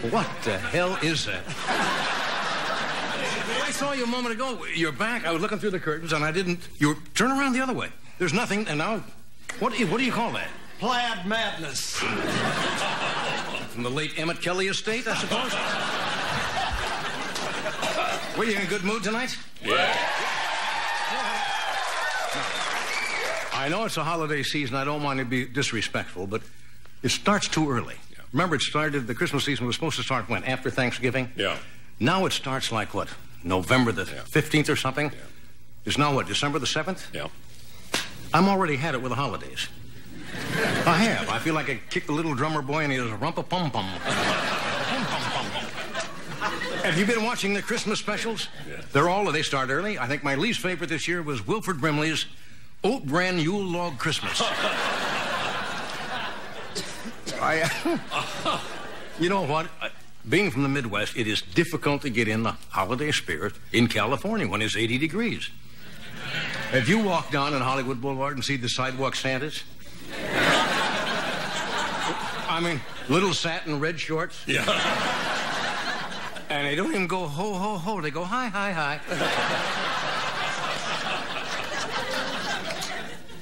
What the hell is that? I saw you a moment ago. You're back. I was looking through the curtains, and I didn't... Turn around the other way. There's nothing, and now... What do you call that? Plaid madness. From the late Emmett Kelly estate, I suppose? Were you in a good mood tonight? Yeah. I know it's a holiday season. I don't want to be disrespectful, but it starts too early. Yeah. Remember, the Christmas season was supposed to start when? After Thanksgiving? Yeah. Now it starts like what? November the 15th or something? Yeah. It's now what, December the 7th? Yeah. I'm already had it with the holidays. I have. I feel like I kicked the little drummer boy and he was a rumpa-pum-pum. Have you been watching the Christmas specials? Yeah. They start early. I think my least favorite this year was Wilford Brimley's Oat Bran Yule Log Christmas. You know what? Being from the Midwest, it is difficult to get in the holiday spirit in California when it's 80 degrees. Have you walked down on Hollywood Boulevard and seen the sidewalk Santas? I mean, little satin red shorts. Yeah. And they don't even go ho, ho, ho. They go hi, hi, hi.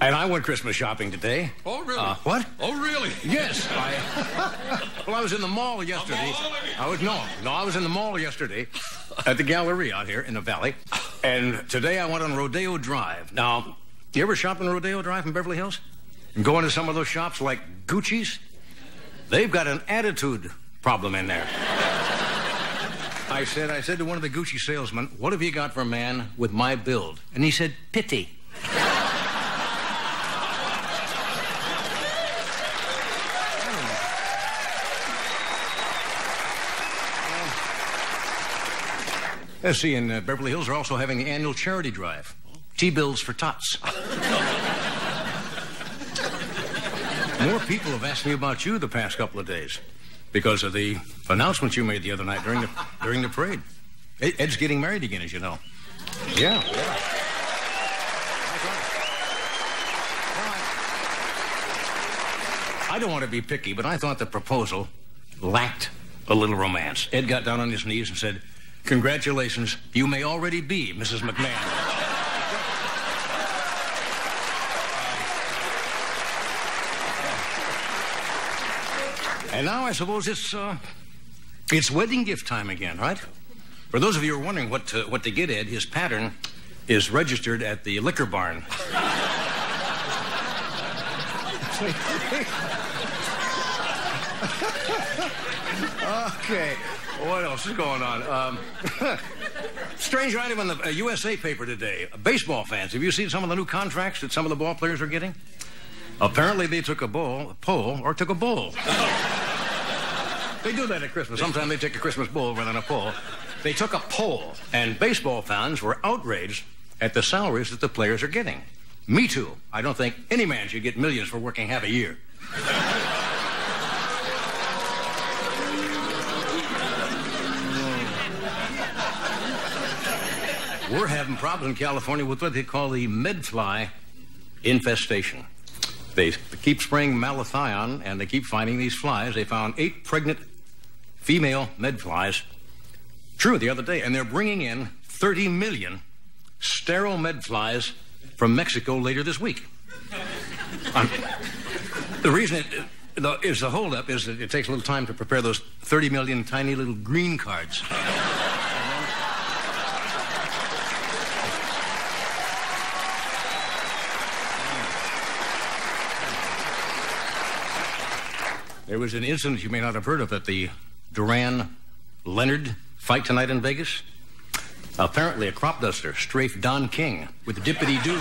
And I went Christmas shopping today. Oh, really? What? Oh, really? Yes. Well, I was in the mall yesterday. I was in the mall yesterday at the Galleria out here in the valley. And today I went on Rodeo Drive. Now, you ever shop on Rodeo Drive in Beverly Hills? And go into some of those shops like Gucci's? They've got an attitude problem in there. I said to one of the Gucci salesmen, "What have you got for a man with my build?" And he said, "Pity." Let's see, in Beverly Hills, they're also having the annual charity drive. T-bills for tots. More people have asked me about you the past couple of days because of the announcement you made the other night during the parade. Ed's getting married again, as you know. Yeah. I don't want to be picky, but I thought the proposal lacked a little romance. Ed got down on his knees and said, "Congratulations, you may already be Mrs. McMahon." And now I suppose it's wedding gift time again, right? For those of you who are wondering what to get Ed, his pattern is registered at the liquor barn. Okay, what else is going on? Strange item in the USA paper today. Baseball fans, have you seen some of the new contracts that some of the ball players are getting? Apparently they took a bowl. They do that at Christmas. Sometimes they take a Christmas bowl rather than a poll. They took a poll, and baseball fans were outraged at the salaries that the players are getting. Me too. I don't think any man should get millions for working half a year. We're having problems in California with what they call the medfly infestation. They keep spraying malathion, and they keep finding these flies. They found 8 pregnant female medflies, the other day, and they're bringing in 30 million sterile medflies from Mexico later this week. The reason the holdup is that it takes a little time to prepare those 30 million tiny little green cards. There was an incident you may not have heard of at the Duran-Leonard fight tonight in Vegas. Apparently, a crop duster strafed Don King with a dippity-doo.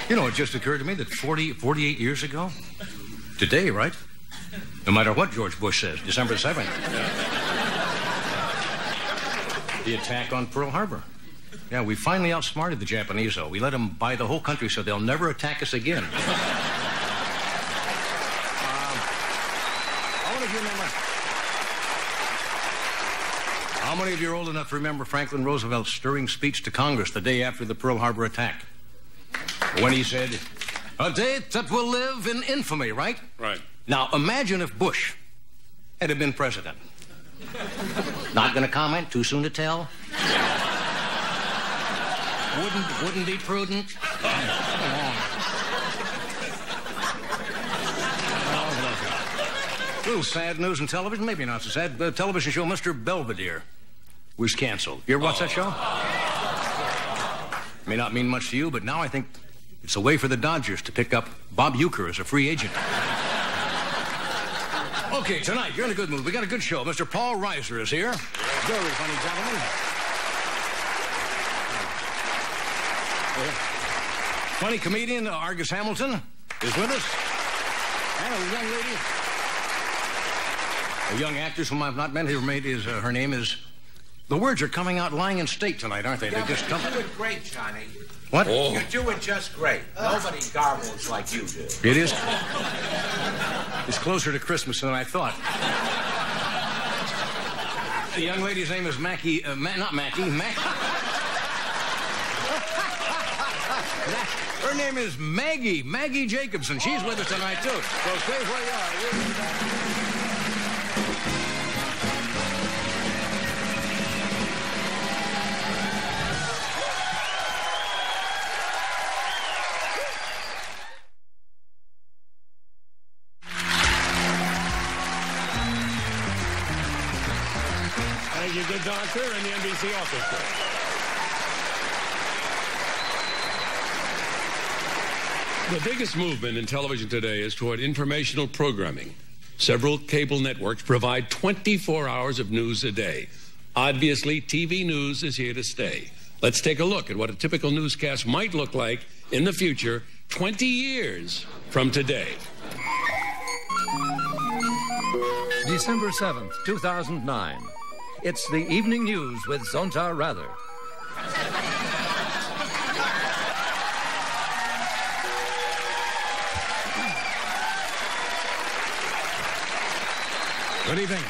You know, it just occurred to me that 48 years ago, today, right? No matter what George Bush says, December 7th. The attack on Pearl Harbor. Yeah, we finally outsmarted the Japanese, though. We let them buy the whole country so they'll never attack us again. How many of you are old enough to remember Franklin Roosevelt's stirring speech to Congress the day after the Pearl Harbor attack? When he said, A date that will live in infamy, right? Right. Now, imagine if Bush had been president. Not going to comment? Too soon to tell? Wouldn't be prudent? Come on. A little sad news in television, maybe not so sad. The television show Mr. Belvedere was canceled. You ever watch that show? May not mean much to you, but now I think it's a way for the Dodgers to pick up Bob Uecker as a free agent. Okay, tonight, you're in a good mood. We got a good show. Mr. Paul Reiser is here. Very funny gentleman. Funny comedian Argus Hamilton is with us. And a young lady. A young actress whom I've not met. Her name is... The words are coming out lying in state tonight, aren't they? Yeah, they just come... You're doing great, Johnny. What? Oh. You're doing just great. Nobody garbles like you do. It is. It's closer to Christmas than I thought. The young lady's name is Maggie... not Maggie. Her name is Maggie Jakobson. She's with us tonight, too. So stay where you are. We'll be back. Thank you, good doctor, and the NBC orchestra. The biggest movement in television today is toward informational programming. Several cable networks provide 24 hours of news a day. Obviously, TV news is here to stay. Let's take a look at what a typical newscast might look like in the future, 20 years from today. December 7th, 2009. It's the evening news with Zontar Reiser. Good evening.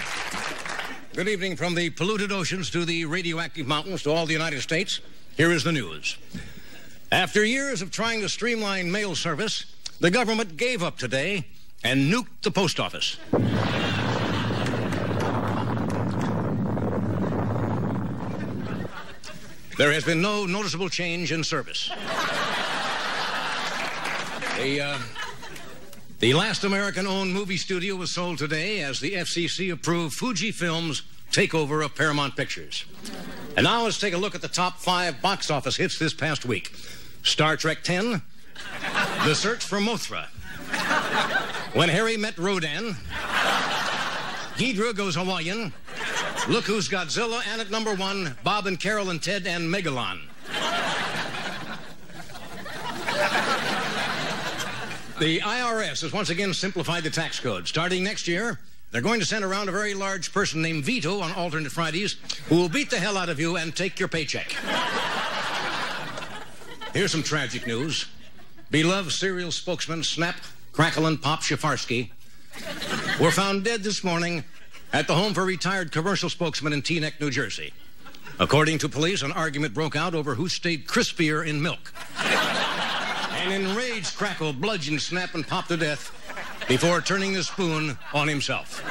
Good evening from the polluted oceans to the radioactive mountains to all the United States. Here is the news. After years of trying to streamline mail service, the government gave up today and nuked the post office. There has been no noticeable change in service. The last American-owned movie studio was sold today as the FCC approved Fujifilm's takeover of Paramount Pictures. And now let's take a look at the top 5 box office hits this past week. Star Trek X, The Search for Mothra, When Harry Met Rodan, Ghidra Goes Hawaiian, Look Who's Godzilla, and at number 1, Bob and Carol and Ted and Megalon. The IRS has once again simplified the tax code. Starting next year, they're going to send around a very large person named Vito on alternate Fridays who will beat the hell out of you and take your paycheck. Here's some tragic news. Beloved cereal spokesman Snap, Crackle, and Pop Shafarsky were found dead this morning at the home for retired commercial spokesman in Teaneck, New Jersey. According to police, an argument broke out over who stayed crispier in milk. An enraged Crackle bludgeoned Snap and Pop to death before turning the spoon on himself.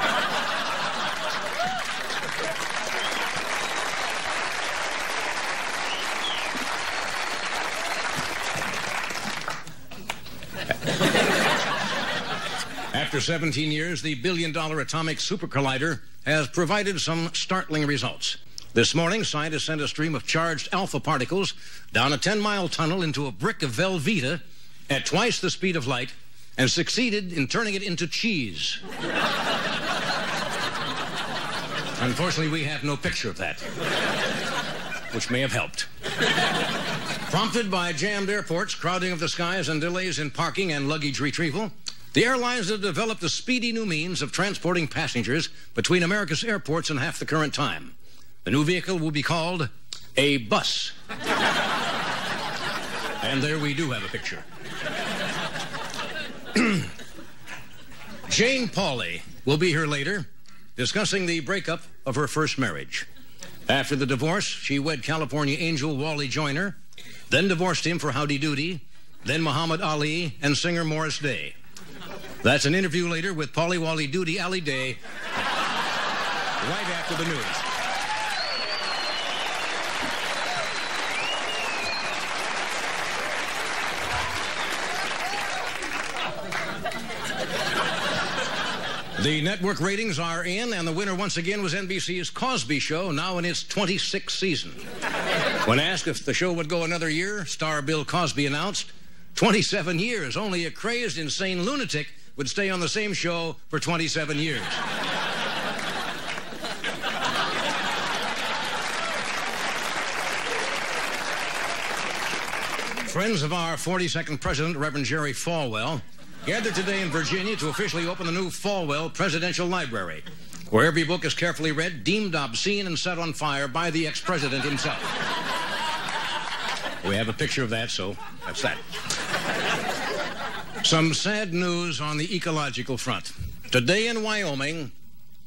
After 17 years, the billion-dollar atomic super collider has provided some startling results. This morning, scientists sent a stream of charged alpha particles down a 10-mile tunnel into a brick of Velveeta at twice the speed of light and succeeded in turning it into cheese. Unfortunately, we have no picture of that, which may have helped. Prompted by jammed airports, crowding of the skies, and delays in parking and luggage retrieval, the airlines have developed a speedy new means of transporting passengers between America's airports in half the current time. The new vehicle will be called a bus. And there we do have a picture. Jane Pauley will be here later, discussing the breakup of her first marriage. After the divorce, she wed California angel Wally Joyner, then divorced him for Howdy Doody, then Muhammad Ali, and singer Morris Day. That's an interview later with Polly Wally Doody Alley Day, right after the news. The network ratings are in, and the winner once again was NBC's Cosby Show, now in its 26th season. When asked if the show would go another year, star Bill Cosby announced, 27 years. Only a crazed, insane lunatic would stay on the same show for 27 years. Friends of our 42nd president, Reverend Jerry Falwell, gathered today in Virginia to officially open the new Falwell Presidential Library, where every book is carefully read, deemed obscene, and set on fire by the ex-president himself. We have a picture of that, so that's that. Some sad news on the ecological front. Today in Wyoming,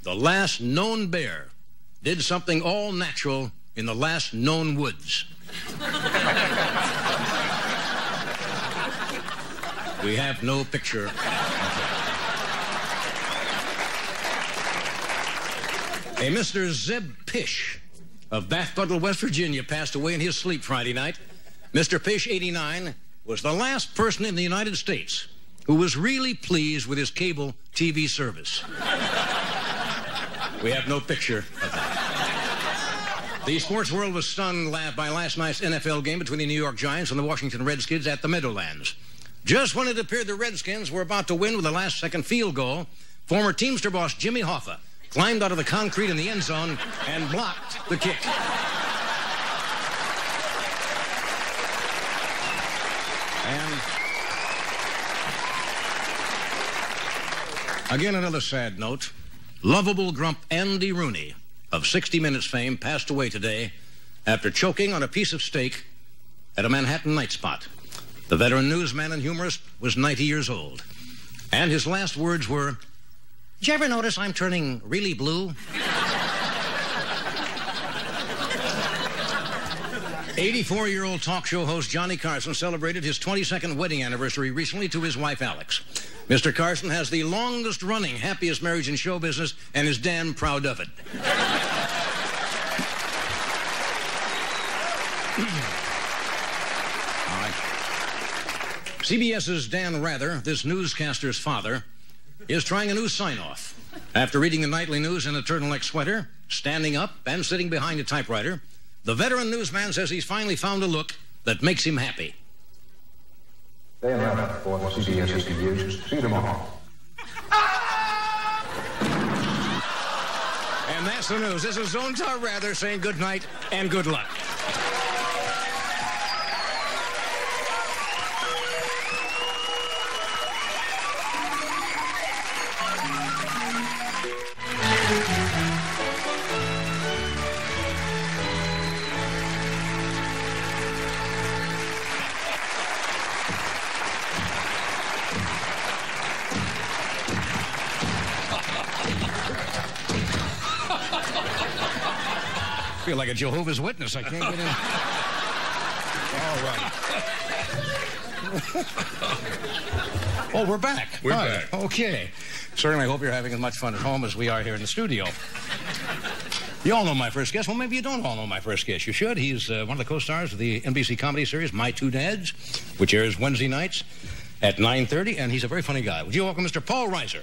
the last known bear did something all natural in the last known woods. We have no picture. A Mr. Zeb Pish of Bath Puddle, West Virginia, passed away in his sleep Friday night. Mr. Pish, 89, was the last person in the United States who was really pleased with his cable TV service. We have no picture of that. The sports world was stunned by last night's NFL game between the New York Giants and the Washington Redskins at the Meadowlands. Just when it appeared the Redskins were about to win with a last-second field goal, former Teamster boss Jimmy Hoffa climbed out of the concrete in the end zone and blocked the kick. And again, another sad note. Lovable grump Andy Rooney of 60 Minutes fame passed away today after choking on a piece of steak at a Manhattan night spot. The veteran newsman and humorist was 90 years old. And his last words were, "Did you ever notice I'm turning really blue?" 84-year-old talk show host Johnny Carson celebrated his 22nd wedding anniversary recently to his wife, Alex. Mr. Carson has the longest-running, happiest marriage in show business and is damn proud of it. CBS's Dan Rather, this newscaster's father, is trying a new sign-off. After reading the nightly news in a turtleneck sweater, standing up and sitting behind a typewriter, the veteran newsman says he's finally found a look that makes him happy. Day and night for the CBS is to use. See you tomorrow. And that's the news. This is Zontar Rather saying good night and good luck. I feel like a Jehovah's Witness. I can't get in. All right. Oh, we're back. We're back. Okay. Certainly hope you're having as much fun at home as we are here in the studio. You all know my first guest. Well, maybe you don't all know my first guest. You should. He's one of the co-stars of the NBC comedy series My Two Dads, which airs Wednesday nights at 9:30, and he's a very funny guy. Would you welcome Mr. Paul Reiser?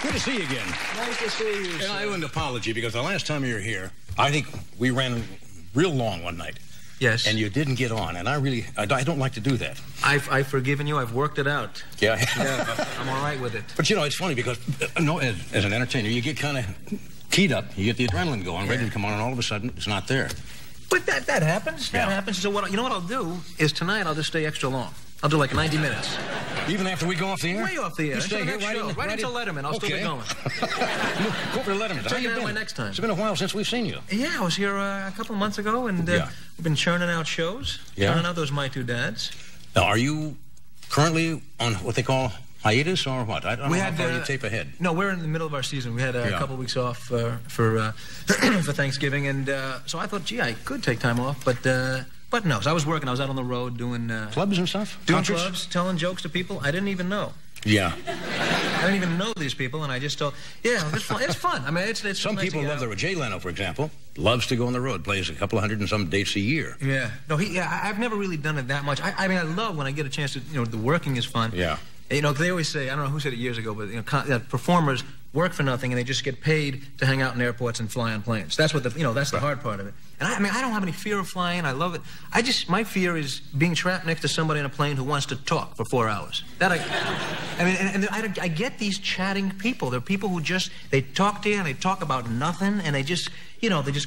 Good to see you again. Nice to see you, And I owe an apology because the last time you were here, I think we ran real long one night. Yes. And you didn't get on, and I don't like to do that. I've forgiven you. I've worked it out. Yeah. Yeah, I'm all right with it. But, you know, it's funny because, as an entertainer, you get kind of keyed up. You get the adrenaline going, ready to come on, and all of a sudden, it's not there. But that happens. That happens. So what I'll do is tonight I'll just stay extra long. I'll do like 90 minutes. Even after we go off the air? Way off the air. You stay here right until Letterman. I'll still be going. Go over to Letterman. Take it away next time. It's been a while since we've seen you. Yeah, I was here a couple of months ago, and we've been churning out shows. Yeah. Churning out those My Two Dads. Now, are you currently on what they call Hiatus or what? I don't know how far you tape ahead. No, we're in the middle of our season. We had a couple of weeks off for for Thanksgiving, and so I thought, gee, I could take time off, but no. So I was working. I was out on the road doing clubs and stuff. Doing clubs, telling jokes to people I didn't even know. Yeah. I didn't even know these people, and I just told, it's fun. It's fun. I mean, it's some nice people love Jay Leno, for example, loves to go on the road, plays a couple of hundred and some dates a year. Yeah. No, I've never really done it that much. I mean, I love when I get a chance to, the working is fun. Yeah. You know, they always say, I don't know who said it years ago, but performers work for nothing and they just get paid to hang out in airports and fly on planes. That's what that's the hard part of it. And I mean, I don't have any fear of flying. I love it. My fear is being trapped next to somebody in a plane who wants to talk for 4 hours. I get these chatting people. They're people who they talk to you and they talk about nothing and they just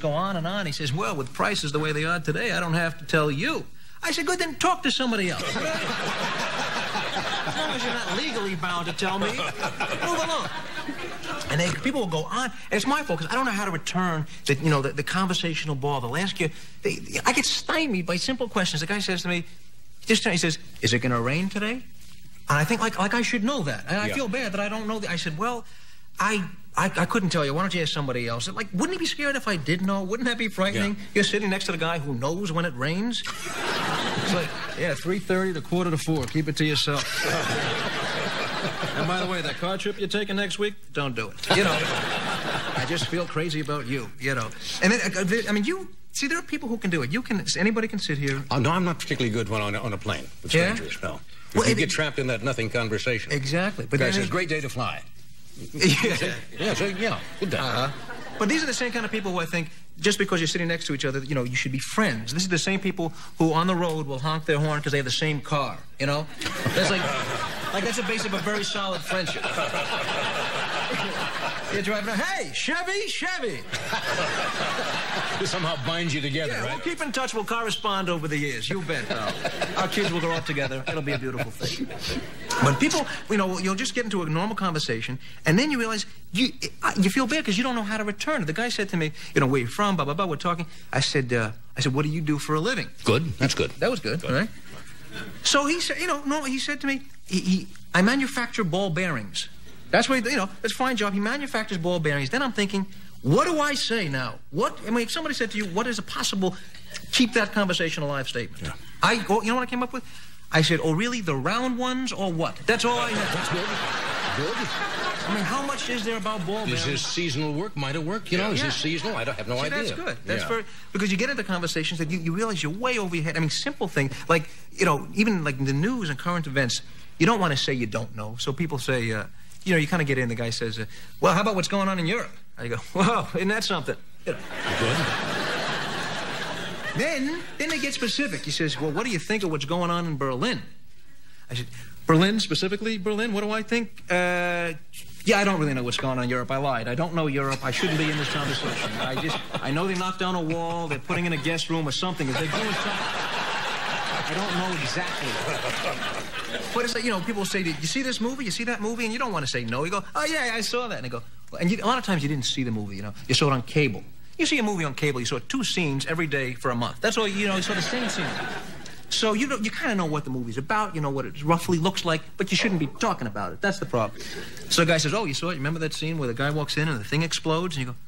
go on and on. He says, well, with prices the way they are today, I don't have to tell you. I said, good, then talk to somebody else. As long as you're not legally bound to tell me, move along. And people will go on. And it's my fault because I don't know how to return the conversational ball. They'll ask you. I get stymied by simple questions. The guy says to me, he says, is it going to rain today? And I think like I should know that. And I feel bad that I don't know that. I said, well, I couldn't tell you. Why don't you ask somebody else? Like, wouldn't he be scared if I did know? Wouldn't that be frightening? Yeah. You're sitting next to the guy who knows when it rains. It's like, 3:30 to 3:45. Keep it to yourself. And by the way, that car trip you're taking next week, don't do it. I just feel crazy about you. And then, I mean, see, there are people who can do it. Anybody can sit here. Oh, no, I'm not particularly good on a plane with strangers. No. Well, you get trapped in that nothing conversation. Exactly. But guy says, great day to fly. Good day. But these are the same kind of people who I think, just because you're sitting next to each other, you should be friends. This is the same people who on the road will honk their horn because they have the same car, That's like that's a base of a very solid friendship. You're driving, hey, Chevy. This somehow binds you together, right? We'll keep in touch. We'll correspond over the years. You bet, pal. Our kids will grow up together. It'll be a beautiful thing. But people, you'll just get into a normal conversation, and then you realize you feel bad because you don't know how to return it. The guy said to me, where you from, blah, blah, blah, we're talking. I said, what do you do for a living? Good. That's good. That was good. All right? So he said, he said to me, I manufacture ball bearings. That's what that's a fine job. He manufactures ball bearings. Then I'm thinking, what do I say now? If somebody said to you, what is a possible keep that conversation alive statement? Yeah. You know what I came up with? I said, oh, really, the round ones or what? That's all I had. That's good. I mean, how much is there about ball bearings? Is this seasonal work? Might it work? Is this seasonal? I have no idea. That's good. That's because you get into conversations that you realize you're way over your head. I mean, simple thing, like, even like the news and current events, you don't want to say you don't know. So people say, you kind of get in, the guy says, well, how about what's going on in Europe? I go, well, isn't that something? Good. Then they get specific. He says, well, what do you think of what's going on in Berlin? I said, Berlin, specifically Berlin? What do I think? I don't really know what's going on in Europe. I lied. I don't know Europe. I shouldn't be in this conversation. I know they knocked down a wall. They're putting in a guest room or something. Is they doing something? I don't know exactly. But it's like, people say, did you see this movie? You see that movie? And you don't want to say no. You go, oh, yeah, I saw that. And they go, well, and a lot of times you didn't see the movie, You saw it on cable. You see a movie on cable, you saw 2 scenes every day for a month. That's all, you saw the same scene. So you kind of know what the movie's about, you know what it roughly looks like, but you shouldn't be talking about it. That's the problem. So the guy says, oh, you saw it? You remember that scene where the guy walks in and the thing explodes? And you go,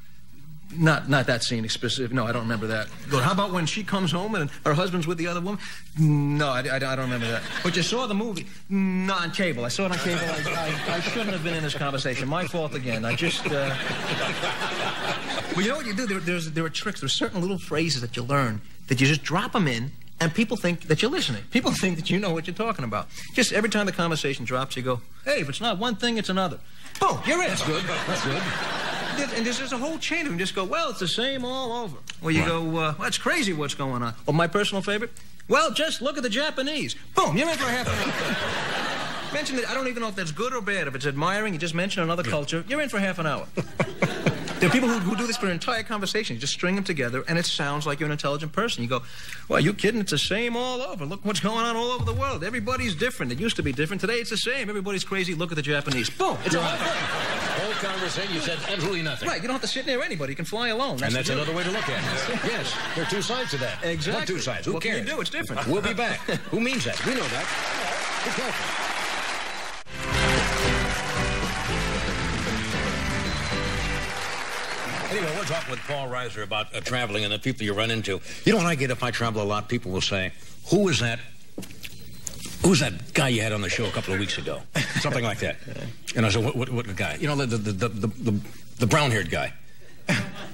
not that scene specific. No, I don't remember that. You go, how about when she comes home and her husband's with the other woman? No, I don't remember that. But you saw the movie? No, on cable. I saw it on cable. I shouldn't have been in this conversation. My fault again. I just... Well, you know what you do? There are tricks. There are certain little phrases that you learn that you just drop them in, and people think that you're listening. People think that you know what you're talking about. Just every time the conversation drops, you go, hey, if it's not one thing, it's another. Boom, you're in. That's good. That's good. And there's a whole chain of them. Just go, well, it's the same all over. Or you go, well, it's crazy what's going on. Or my personal favorite, well, just look at the Japanese. Boom, you're in for a half an hour. Mention that, I don't even know if that's good or bad. If it's admiring, you just mention another culture, you're in for half an hour. There are people who do this for an entire conversation. You just string them together, and it sounds like you're an intelligent person. You go, well, you kidding? It's the same all over. Look what's going on all over the world. Everybody's different. It used to be different. Today, it's the same. Everybody's crazy. Look at the Japanese. Boom. It's a whole thing. Whole conversation, you said absolutely nothing. Right. You don't have to sit near anybody. You can fly alone. That's another way to look at it. Yes. There are 2 sides to that. Exactly. What 2 sides? Who cares? What can you do? It's different. We'll be back. Who means that? We know that. Be careful. Anyway, we're talking with Paul Reiser about traveling and the people you run into. You know, when I get up, I travel a lot, people will say, who's that guy you had on the show a couple of weeks ago? Something like that. And I said, what guy? You know, the brown-haired guy.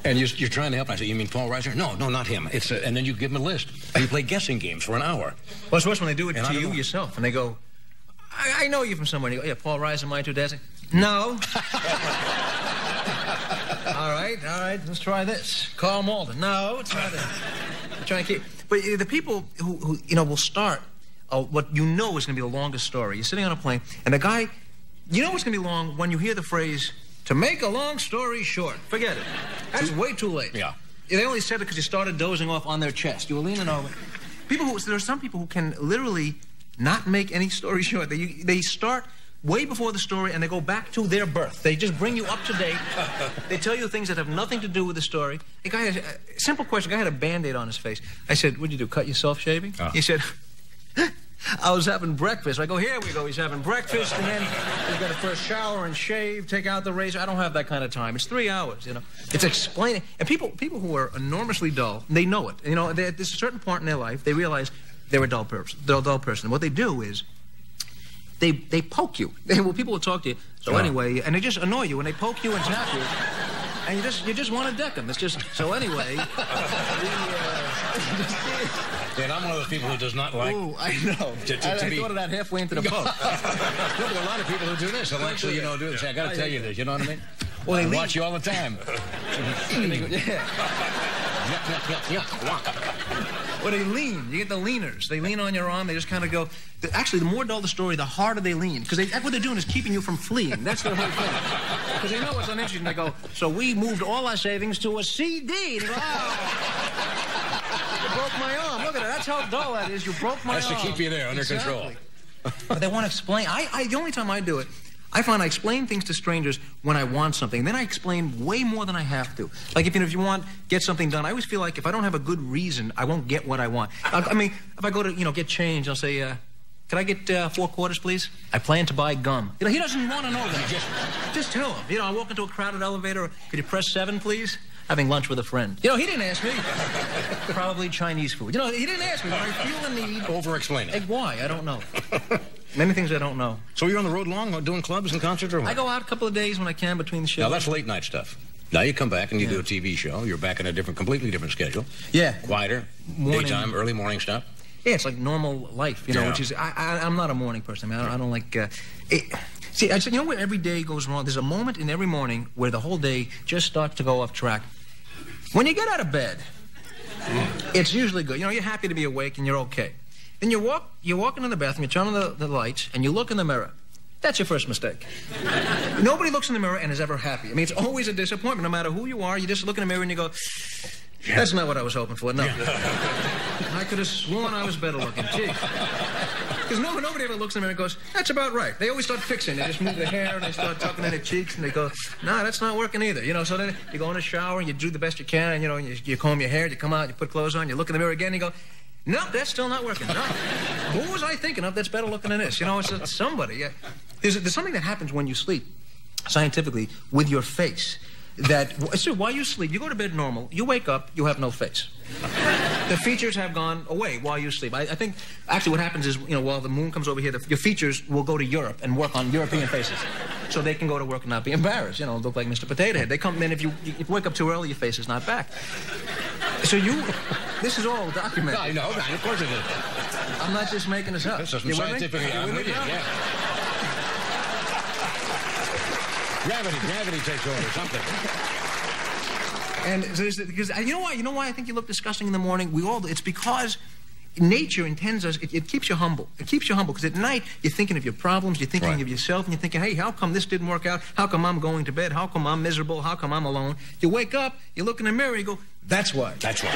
And you're trying to help. I said, you mean Paul Reiser? No, not him. It's and then you give him a list. And you play guessing games for an hour. Well, it's worse when they do it to you yourself. And they go, I know you from somewhere. And you go, yeah, Paul Reiser, Mind Too Dancing? No. All right, let's try this. Carl Malden. No, let's try this. I'm trying to keep. But the people who will start what you know is going to be the longest story. You're sitting on a plane, and the guy, you know it's going to be long when you hear the phrase, to make a long story short. Forget it. That's way too late. Yeah. They only said it because you started dozing off on their chest. You were leaning over. There are some people who can literally not make any story short. They start way before the story, and they go back to their birth. They just bring you up to date. They tell you things that have nothing to do with the story. The guy had a simple question. The guy had a Band-Aid on his face. I said, what'd you do, cut yourself shaving? He said, I was having breakfast. I go, here we go. He's having breakfast, and then he's got to first shower and shave, take out the razor. I don't have that kind of time. It's 3 hours, you know. It's explaining. And people who are enormously dull, they know it. You know, there's a certain point in their life, they realize they're a dull person. They're a dull person. And what they do is, they poke you. People will talk to you. So anyway, and they just annoy you, and they poke you and tap you, and you just want to deck them. It's just so anyway. And I'm one of those people who does not like. Oh, I know. I thought of that halfway into the boat. No, but a lot of people who do this will actually, do this. I got to tell you this. You know what I mean? Well, they watch you all the time. Well, they lean. You get the leaners. They lean on your arm. They just kind of go. Actually, the more dull the story, the harder they lean. Because what they're doing is keeping you from fleeing. That's their whole thing. Because they know what's uninteresting. They go, so we moved all our savings to a CD. And they go, you broke my arm. Look at it. That's how dull that is. You broke my arm. That's to keep you there under control. But they want to explain. The only time I do it, I find I explain things to strangers when I want something. Then I explain way more than I have to. Like, if you get something done, I always feel like if I don't have a good reason, I won't get what I want. I mean, if I go to, get change, I'll say, can I get 4 quarters, please? I plan to buy gum. He doesn't want to know that. Just tell him. I walk into a crowded elevator. Could you press 7, please? Having lunch with a friend. He didn't ask me. Probably Chinese food. He didn't ask me, but I feel the need. Over-explaining. Why? I don't know. Many things I don't know. So you're on the road long, doing clubs and concerts or what? I go out a couple of days when I can between the shows. Now, that's late night stuff. Now you come back and you do a TV show. You're back in a completely different schedule. Yeah. Quieter, daytime, early morning stuff. Yeah, it's like normal life, which is, I'm not a morning person. I mean, I don't like, see, I said, where every day goes wrong? There's a moment in every morning where the whole day just starts to go off track. When you get out of bed, it's usually good. You're happy to be awake and you're okay. Then you walk into the bathroom, you turn on the lights, and you look in the mirror. That's your first mistake. Nobody looks in the mirror and is ever happy. I mean, it's always a disappointment. No matter who you are, you just look in the mirror and you go, that's not what I was hoping for. No. I could have sworn I was better looking. Gee. Because nobody ever looks in the mirror and goes, that's about right. They always start fixing. They just move their hair and they start tucking in their cheeks and they go, no, that's not working either. So then you go in the shower and you do the best you can and, you comb your hair, you come out, you put clothes on, you look in the mirror again and you go, no, that's still not working. No. Who was I thinking of that's better looking than this? It's somebody. Yeah. There's something that happens when you sleep, scientifically, with your face. So while you sleep, you go to bed normal, you wake up, you have no face. The features have gone away while you sleep. I think, actually, what happens is, while the moon comes over here, your features will go to Europe and work on European faces. So they can go to work and not be embarrassed, look like Mr. Potato Head. They come in, if you wake up too early, your face is not back. So this is all documented. I know, of course it is. I'm not just making this up. This is scientific. I'm with you, yeah. Gravity takes over, something. And because you know why I think you look disgusting in the morning? It's because nature intends us. It keeps you humble. It keeps you humble because at night you're thinking of your problems, you're thinking of yourself, and you're thinking, hey, how come this didn't work out? How come I'm going to bed? How come I'm miserable? How come I'm alone? You wake up, you look in the mirror, you go, that's why. That's why.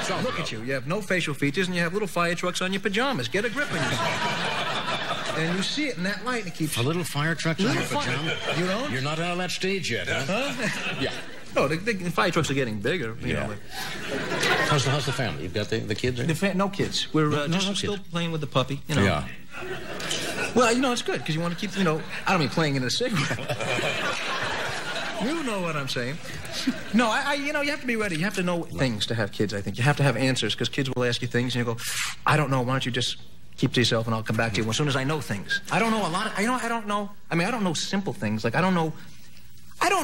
So look at you. You have no facial features, and you have little fire trucks on your pajamas. Get a grip on yourself. And you see it in that light, and it keeps... A little fire truck on your pajama? You know? You're not out of that stage yet, huh? Yeah. No, the fire trucks are getting bigger. You know. How's the family? You've got the kids there? No kids. We're still playing with the puppy, Yeah. Well, it's good, because you want to keep, I don't mean playing in a cigarette. You know what I'm saying. No, you know, you have to be ready. You have to know things to have kids, I think. You have to have answers, because kids will ask you things, and you go, I don't know, why don't you just keep to yourself, and I'll come back to you as soon as I know things. I don't know a lot. I don't know. I mean, I don't know simple things. Like, I don't know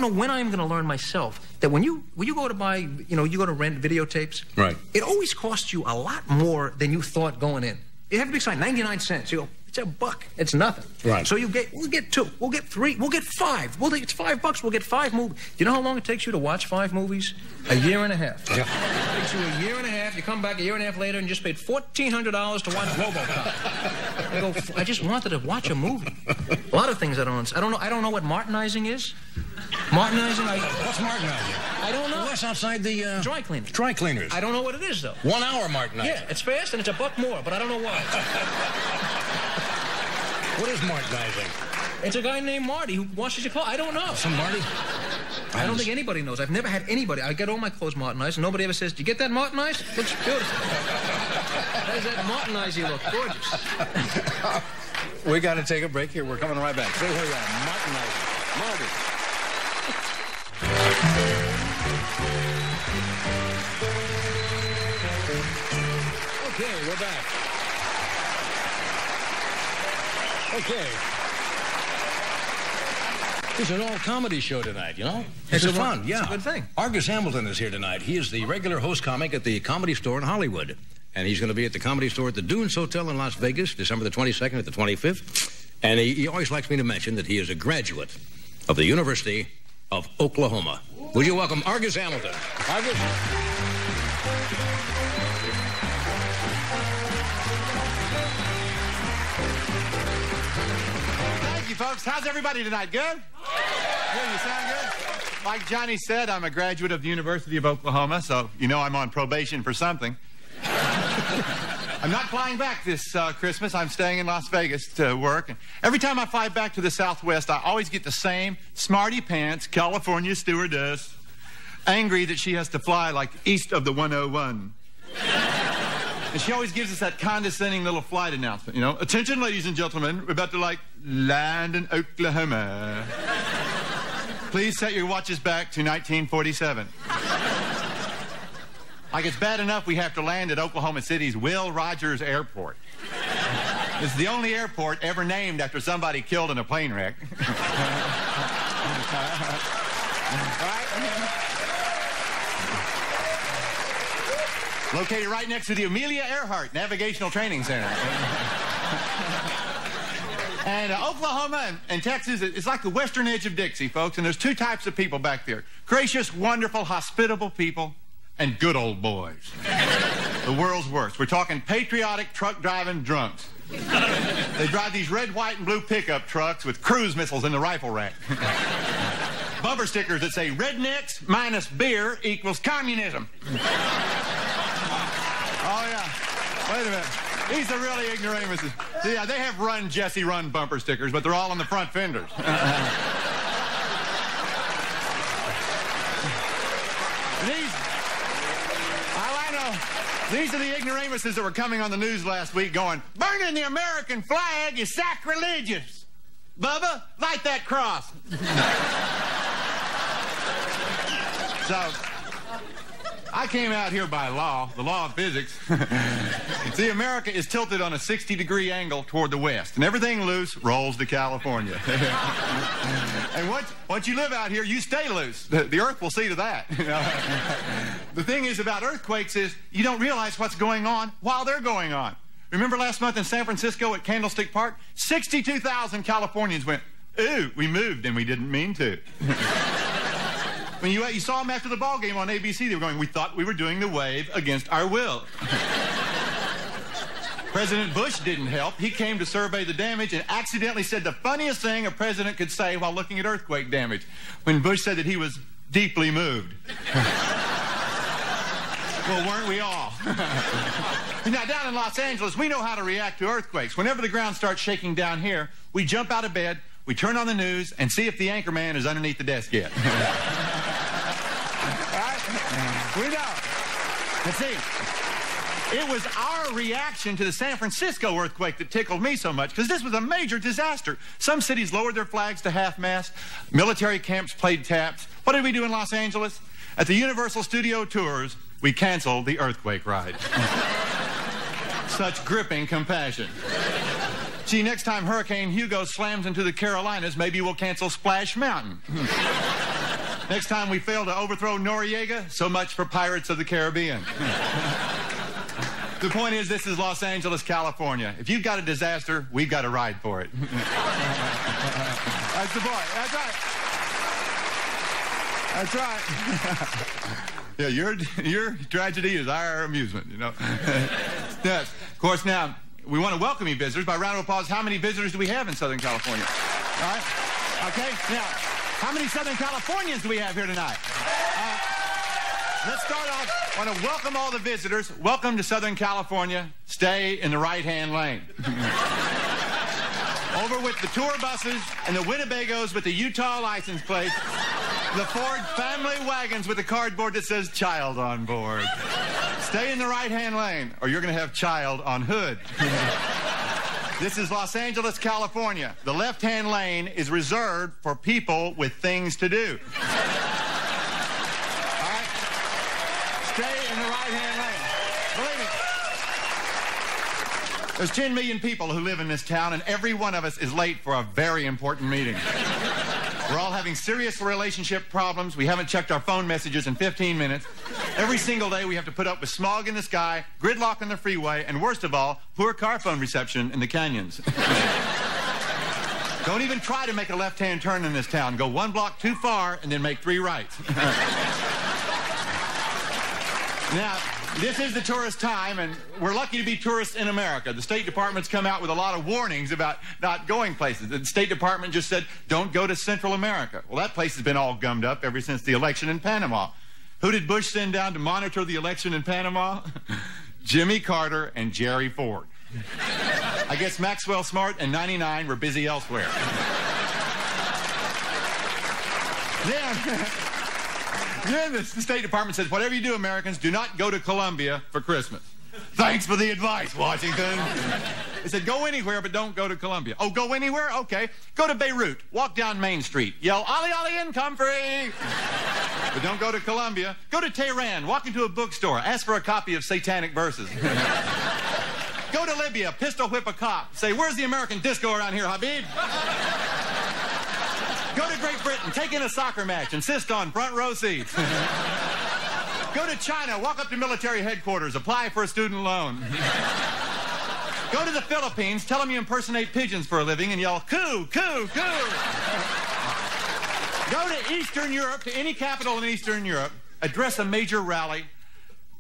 when I'm going to learn myself that when you go to buy, you know, you go to rent videotapes. Right. It always costs you a lot more than you thought going in. You have a big sign, 99 cents. You go, it's $1. It's nothing. Right. So we'll get 2. We'll get 3. We'll get 5. It's $5. We'll get 5 movies. You know how long it takes you to watch 5 movies? A year and a half. Yeah. It takes you a year and a half. You come back a year and a half later and just paid $1,400 to watch RoboCop. I go, I just wanted to watch a movie. A lot of things I don't know what martinizing is. Martinizing? What's martinizing? I don't know. Well, that's outside the... Dry cleaners. Dry cleaners. I don't know what it is, though. 1 hour martinizing. Yeah, it's fast and it's $1 more, but I don't know why. What is martinizing? It's a guy named Marty who washes your clothes. I don't know. Some Marty? I don't think anybody knows. I've never had anybody. I get all my clothes martinized, and nobody ever says, "Did you get that martinized? Looks beautiful." How does that martinized you look? Gorgeous. We got to take a break here. We're coming right back. Stay where you are. Martinizing. Marty. Okay, we're back. Okay. It's an all-comedy show tonight, you know? It's fun, yeah. It's a good thing. Argus Hamilton is here tonight. He is the regular host comic at the Comedy Store in Hollywood. And he's going to be at the Comedy Store at the Dunes Hotel in Las Vegas, December the 22nd to the 25th. And he always likes me to mention that he is a graduate of the University of Oklahoma. Would you welcome Argus Hamilton? Argus? Folks, how's everybody tonight? Good? Yeah, you sound good? Like Johnny said, I'm a graduate of the University of Oklahoma, so you know I'm on probation for something. I'm not flying back this Christmas. I'm staying in Las Vegas to work. And every time I fly back to the Southwest, I always get the same smarty pants California stewardess, angry that she has to fly like east of the 101. And she always gives us that condescending little flight announcement, you know. Attention, ladies and gentlemen, we're about to, land in Oklahoma. Please set your watches back to 1947. Like, it's bad enough we have to land at Oklahoma City's Will Rogers Airport. It's the only airport ever named after somebody killed in a plane wreck. Located right next to the Amelia Earhart Navigational Training Center. And Oklahoma and Texas, it's like the western edge of Dixie, folks, and there's 2 types of people back there. Gracious, wonderful, hospitable people, and good old boys. The world's worst. We're talking patriotic, truck-driving drunks. They drive these red, white, and blue pickup trucks with cruise missiles in the rifle rack. Bumper stickers that say, rednecks minus beer equals communism. Oh, yeah. Wait a minute. These are really ignoramuses. Yeah, they have Run, Jesse, Run bumper stickers, but they're all on the front fenders. These are the ignoramuses that were coming on the news last week going, burning the American flag is sacrilegious. Bubba, light that cross. So, I came out here by law, the law of physics. See, America is tilted on a 60-degree angle toward the west, and everything loose rolls to California. And once you live out here, you stay loose. The earth will see to that. You know? The thing is about earthquakes is you don't realize what's going on while they're going on. Remember last month in San Francisco at Candlestick Park? 62,000 Californians went, ooh, we moved and we didn't mean to. When you saw them after the ball game on ABC, they were going, we thought we were doing the wave against our will. President Bush didn't help. He came to survey the damage and accidentally said the funniest thing a president could say while looking at earthquake damage, when Bush said that he was deeply moved. Well, weren't we all? Now, down in Los Angeles, we know how to react to earthquakes. Whenever the ground starts shaking down here, we jump out of bed, we turn on the news, and see if the anchor man is underneath the desk yet. Right? We know. Let's see. It was our reaction to the San Francisco earthquake that tickled me so much, because this was a major disaster. Some cities lowered their flags to half-mast. Military camps played taps. What did we do in Los Angeles? At the Universal Studio Tours, we canceled the earthquake ride. Such gripping compassion. Gee, next time Hurricane Hugo slams into the Carolinas, maybe we'll cancel Splash Mountain. Next time we fail to overthrow Noriega, so much for Pirates of the Caribbean. The point is, this is Los Angeles, California. If you've got a disaster, we've got a ride for it. That's the point. That's right. That's right. Yeah, your tragedy is our amusement, you know. Yes. Of course, now, we want to welcome you visitors. By round of applause, how many visitors do we have in Southern California? All right? Okay, now, how many Southern Californians do we have here tonight? Let's start off. I want to welcome all the visitors. Welcome to Southern California. Stay in the right-hand lane. Over with the tour buses and the Winnebagos with the Utah license plates. The Ford family wagons with the cardboard that says child on board. Stay in the right-hand lane, or you're going to have child on hood. This is Los Angeles, California. The left-hand lane is reserved for people with things to do. Stay in the right-hand lane. Believe me. There's 10 million people who live in this town, and every one of us is late for a very important meeting. We're all having serious relationship problems. We haven't checked our phone messages in 15 minutes. Every single day we have to put up with smog in the sky, gridlock on the freeway, and worst of all, poor car phone reception in the canyons. Don't even try to make a left-hand turn in this town. Go one block too far and then make 3 rights. Now, this is the tourist time, and we're lucky to be tourists in America. The State Department's come out with a lot of warnings about not going places. The State Department just said, don't go to Central America. Well, that place has been all gummed up ever since the election in Panama. Who did Bush send down to monitor the election in Panama? Jimmy Carter and Jerry Ford. I guess Maxwell Smart and 99 were busy elsewhere. Then the State Department says, whatever you do, Americans, do not go to Colombia for Christmas. Thanks for the advice, Washington. They said, go anywhere, but don't go to Colombia. Oh, go anywhere? Okay. Go to Beirut. Walk down Main Street. Yell, Ollie, Ollie, income free. But don't go to Colombia. Go to Tehran. Walk into a bookstore. Ask for a copy of Satanic Verses. Go to Libya. Pistol whip a cop. Say, where's the American disco around here, Habib? Go to Great Britain, take in a soccer match, insist on front row seats. Go to China, walk up to military headquarters, apply for a student loan. Go to the Philippines, tell them you impersonate pigeons for a living and yell, coo, coo, coo. Go to Eastern Europe, to any capital in Eastern Europe, address a major rally,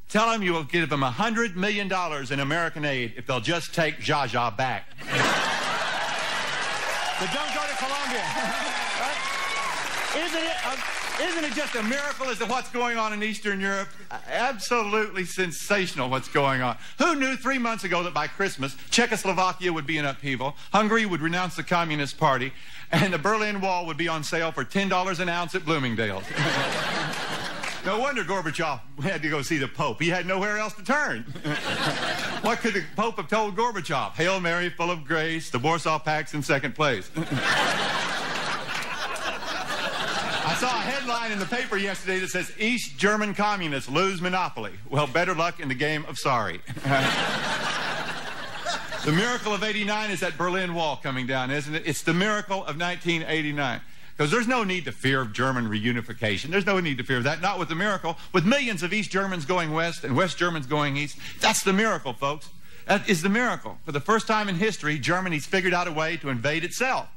tell them you will give them $100 million in American aid if they'll just take Zsa Zsa back. But don't go to Colombia. Isn't it just a miracle as to what's going on in Eastern Europe? Absolutely sensational what's going on. Who knew 3 months ago that by Christmas, Czechoslovakia would be in upheaval, Hungary would renounce the Communist Party, and the Berlin Wall would be on sale for $10 an ounce at Bloomingdale's? No wonder Gorbachev had to go see the Pope. He had nowhere else to turn. What could the Pope have told Gorbachev? Hail Mary, full of grace, the Warsaw Pact's in second place. I saw a headline in the paper yesterday that says, East German communists lose monopoly. Well, better luck in the game of sorry. The miracle of '89 is that Berlin Wall coming down, isn't it? It's the miracle of 1989. Because there's no need to fear of German reunification. There's no need to fear of that. Not with the miracle. With millions of East Germans going west and West Germans going east. That's the miracle, folks. That is the miracle. For the first time in history, Germany's figured out a way to invade itself.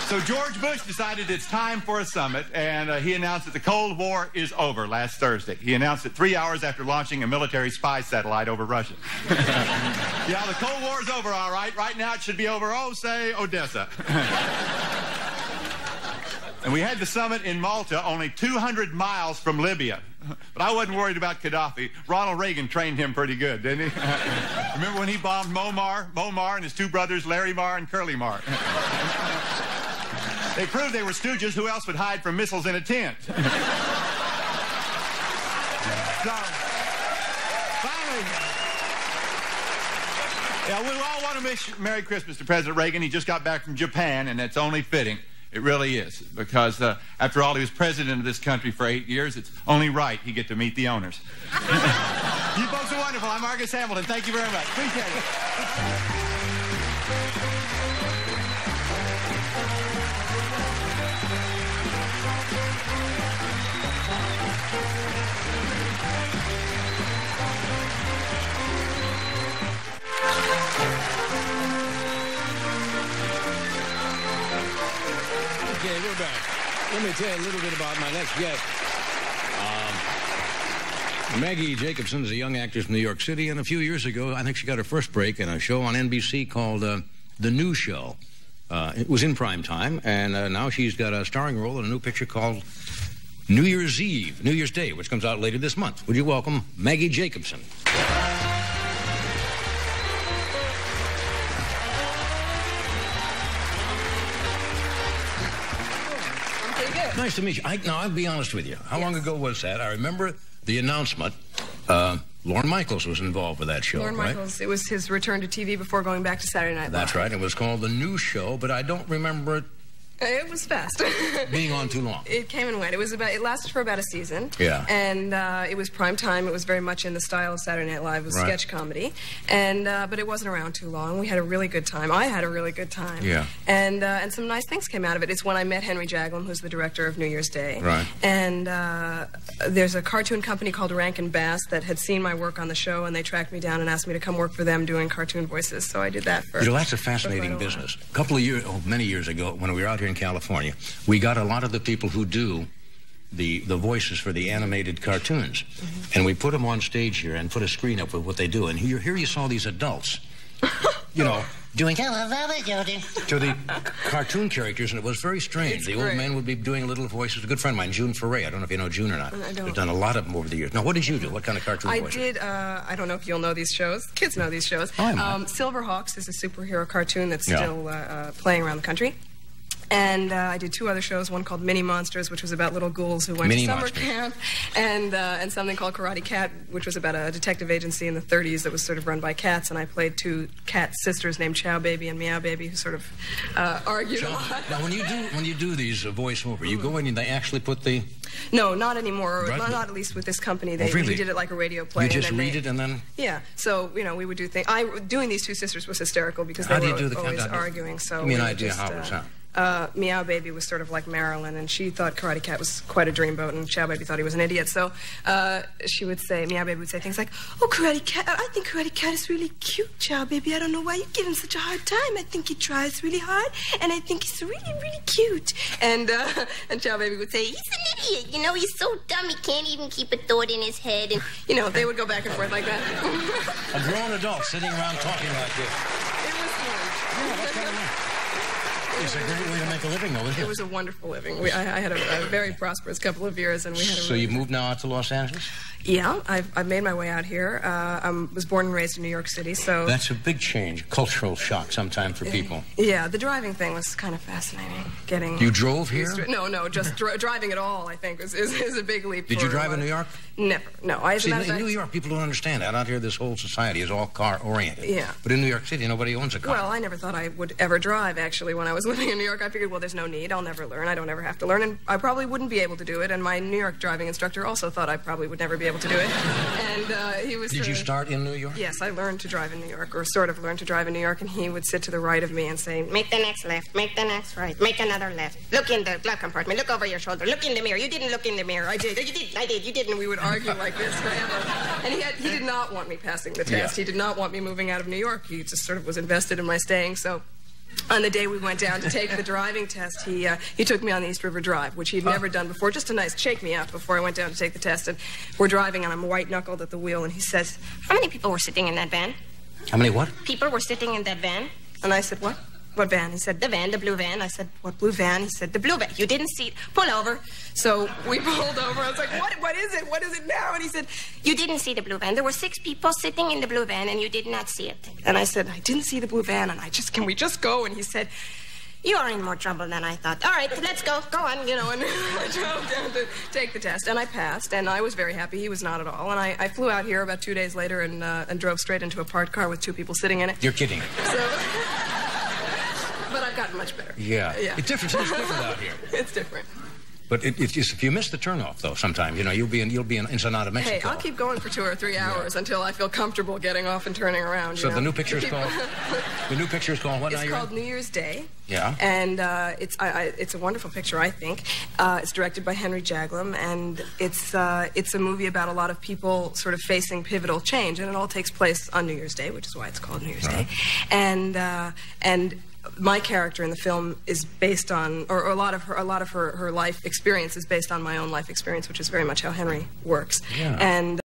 So George Bush decided it's time for a summit, and he announced that the Cold War is over last Thursday. He announced it 3 hours after launching a military spy satellite over Russia. Yeah, the Cold War is over, all right. Right now it should be over, say, Odessa. And we had the summit in Malta, only 200 miles from Libya. But I wasn't worried about Gaddafi. Ronald Reagan trained him pretty good, didn't he? Remember when he bombed Muammar and his 2 brothers, Larry Marr and Curly Marr? They proved they were stooges. Who else would hide from missiles in a tent? So, Finally. Yeah, we all want to wish Merry Christmas to President Reagan. He just got back from Japan, and it's only fitting. It really is, because after all, he was president of this country for 8 years. It's only right he get to meet the owners. You folks are wonderful. I'm Marcus Hamilton. Thank you very much. Appreciate it. Okay, we're back. Let me tell you a little bit about my next guest. Maggie Jakobson is a young actress from New York City, and a few years ago, I think she got her first break in a show on NBC called The New Show. It was in prime time, and now she's got a starring role in a new picture called New Year's Day, which comes out later this month. Would you welcome Maggie Jakobson? Nice to meet you. Now, I'll be honest with you. How long ago was that? I remember the announcement. Lorne Michaels was involved with that show, Lorne Michaels. It was his return to TV before going back to Saturday Night Live. That's right. It was called The New Show, but I don't remember it. It was fast. Being on too long. It came and went. It lasted for about a season. Yeah. And it was prime time. It was very much in the style of Saturday Night Live. It was sketch comedy. And but it wasn't around too long. We had a really good time. I had a really good time. Yeah. And some nice things came out of it. It's when I met Henry Jaglom, who's the director of New Year's Day. Right. And there's a cartoon company called Rankin Bass that had seen my work on the show, and they tracked me down and asked me to come work for them doing cartoon voices. So I did that for. You know, that's a fascinating business. A couple of years, many years ago, when we were out here in California, we got a lot of the people who do the voices for the animated cartoons, and we put them on stage here and put a screen up with what they do. And here you saw these adults, you know, doing to the cartoon characters, and it was very strange. The old men would be doing little voices. A good friend of mine, June Foray. I don't know if you know June or not. I don't. We've done a lot of them over the years. Now, what did you do? What kind of cartoon voices? I did, I don't know if you'll know these shows. Kids know these shows. Oh, I might. Silverhawks is a superhero cartoon that's still playing around the country. And I did two other shows, one called Mini Monsters, which was about little ghouls who went to summer camp, and something called Karate Cat, which was about a detective agency in the 30s that was sort of run by cats, and I played two cat sisters named Chow Baby and Meow Baby who sort of argued a lot. Now, when you do these voiceover, you go in and they actually put the... No, not anymore. Right. Not at least with this company. Really? We did it like a radio play. You just read it and then... Yeah. So, you know, we would do things. Doing these two sisters was hysterical because How they do you were do the always countdown? arguing. So Give me an idea how it would sound. Meow Baby was sort of like Marilyn, and she thought Karate Cat was quite a dreamboat, and Chow Baby thought he was an idiot. So she would say, Meow Baby would say things like, "Oh, Karate Cat, I think Karate Cat is really cute, Chow Baby. I don't know why you give him such a hard time. I think he tries really hard, and I think he's really, really cute." And Chow Baby would say, "He's an idiot. You know, he's so dumb he can't even keep a thought in his head." And, you know, they would go back and forth like that. A grown adult sitting around talking like this. It was fun. Yeah, that's kind of nice. It's a great way to make a living, though, isn't it? It was a wonderful living. I had a very prosperous couple of years, and we had a So you moved now out to Los Angeles? Yeah, I've made my way out here. I was born and raised in New York City, so... That's a big change, cultural shock sometimes for people. Yeah, the driving thing was kind of fascinating. Getting... You drove here? No, just driving at all, I think, is a big leap. Did you drive in New York? Never, no. See, in New York, people don't understand that. Out here, this whole society is all car-oriented. Yeah. But in New York City, nobody owns a car. Well, I never thought I would ever drive, actually. When I was living in New York, I figured, well, there's no need. I'll never learn. I don't ever have to learn, and I probably wouldn't be able to do it. And my New York driving instructor also thought I probably would never be able to do it. And he was... Did you start in New York? Yes, I learned to drive in New York, or sort of learned to drive in New York, and he would sit to the right of me and say, "Make the next left, make the next right, make another left. Look in the glove compartment, look over your shoulder, look in the mirror. You didn't look in the mirror. I did. You did. I did. You didn't." We would argue like this forever. And he did not want me passing the test. Yeah. He did not want me moving out of New York. He just sort of was invested in my staying, so... On the day we went down to take the driving test, he took me on the East River Drive, which he'd never done before, just a nice shake me up before I went down to take the test. And we're driving, and I'm white-knuckled at the wheel, and he says, "How many people were sitting in that van?" How many what? "People were sitting in that van." And I said, "What? What van?" He said, "The van, the blue van." I said, "What blue van?" He said, "The blue van. You didn't see it. Pull over." So we pulled over. I was like, what is it? What is it now?" And he said, "You didn't see the blue van. There were 6 people sitting in the blue van, and you did not see it." And I said, "I didn't see the blue van." And can we just go? And he said, you are in more trouble than I thought. All right, let's go. Go on, you know, and I drove down to take the test, and I passed, and I was very happy. He was not at all, and I flew out here about 2 days later and drove straight into a parked car with 2 people sitting in it. You're kidding. So... But I've gotten much better. Yeah. Yeah. It's different. It's different out here. It's different. But it's just, if you miss the turnoff, though, sometimes, you know, you'll be in Ensenada, Mexico. Hey, I'll keep going for 2 or 3 hours until I feel comfortable getting off and turning around. So the new picture is called. The new picture is called what? It's called New Year's Day. Yeah. And it's a wonderful picture, I think. It's directed by Henry Jaglom, and it's a movie about a lot of people sort of facing pivotal change, and it all takes place on New Year's Day, which is why it's called New Year's Day. And my character in the film is based on, or a lot of her life experience is based on my own life experience, which is very much how Henry works. Yeah. And